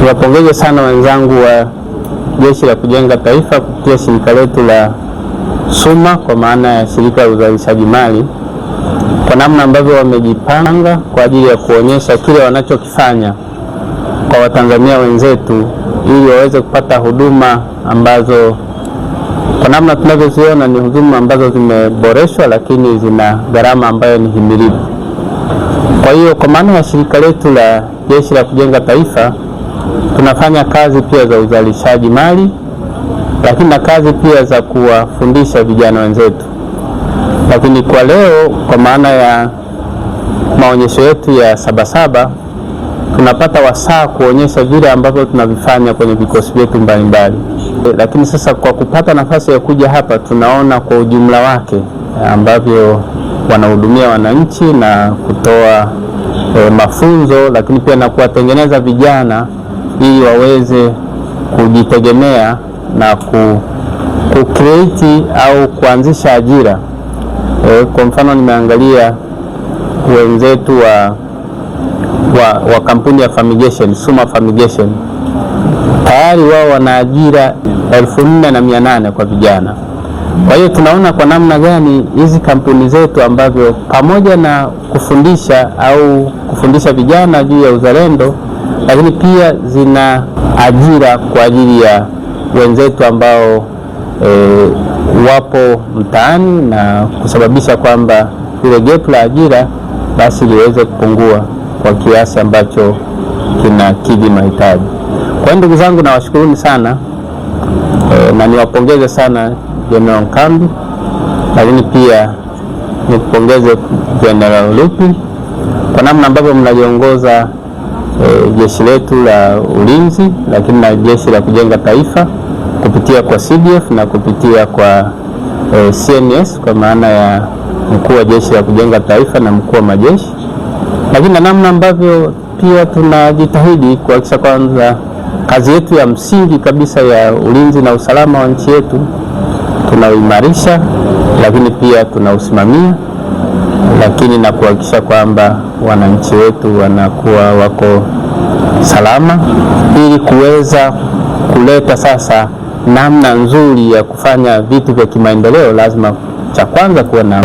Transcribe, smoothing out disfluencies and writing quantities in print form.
Niwapongeze sana wenzangu wa Jeshi la Kujenga Taifa kupitia shirika letu la SUMA, kwa maana ya shirika la uzalishaji mali, kwa namna ambavyo wamejipanga kwa ajili ya kuonyesha kile wanachokifanya kwa Watanzania wenzetu ili waweze kupata huduma ambazo kwa namna tunavyoziona ni huduma ambazo zimeboreshwa, lakini zina gharama ambayo ni himilivu. Kwa hiyo kwa maana ya shirika letu la Jeshi la Kujenga Taifa tunafanya kazi pia za uzalishaji mali, lakini na kazi pia za kuwafundisha vijana wenzetu. Lakini kwa leo, kwa maana ya maonyesho yetu ya Sabasaba, tunapata wasaa kuonyesha vile ambavyo tunavifanya kwenye vikosi vyetu mbalimbali. Lakini sasa kwa kupata nafasi ya kuja hapa, tunaona kwa ujumla wake ambavyo wanahudumia wananchi na kutoa mafunzo, lakini pia na kuwatengeneza vijana ili waweze kujitegemea na create au kuanzisha ajira. Kwa mfano nimeangalia wenzetu wa kampuni ya Fumigation, SUMA Fumigation, tayari wao wana ajira 4,800 kwa vijana. Kwa hiyo tunaona kwa namna gani hizi kampuni zetu ambavyo pamoja na kufundisha vijana juu ya uzalendo, lakini pia zina ajira kwa ajili ya wenzetu ambao wapo mtaani, na kusababisha kwamba ile gap la ajira basi liweze kupungua kwa kiasi ambacho kinakidhi mahitaji. Kwa hiyo ndugu zangu, nawashukuruni sana na niwapongeze sana General Nkambi, lakini pia nipongeze General Lupi kwa namna ambavyo mnaliongoza jeshi letu la ulinzi, lakini na Jeshi la Kujenga Taifa kupitia kwa CDF na kupitia kwa CNS, kwa maana ya mkuu wa Jeshi la Kujenga Taifa na mkuu wa majeshi, lakini na namna ambavyo pia tunajitahidi kuhakikisha kwanza kazi yetu ya msingi kabisa ya ulinzi na usalama wa nchi yetu tunaimarisha, lakini pia tunausimamia, lakini na kuhakikisha kwamba wananchi wetu wanakuwa wako salama, ili kuweza kuleta sasa namna nzuri ya kufanya vitu vya kimaendeleo. Lazima cha kwanza kuwa na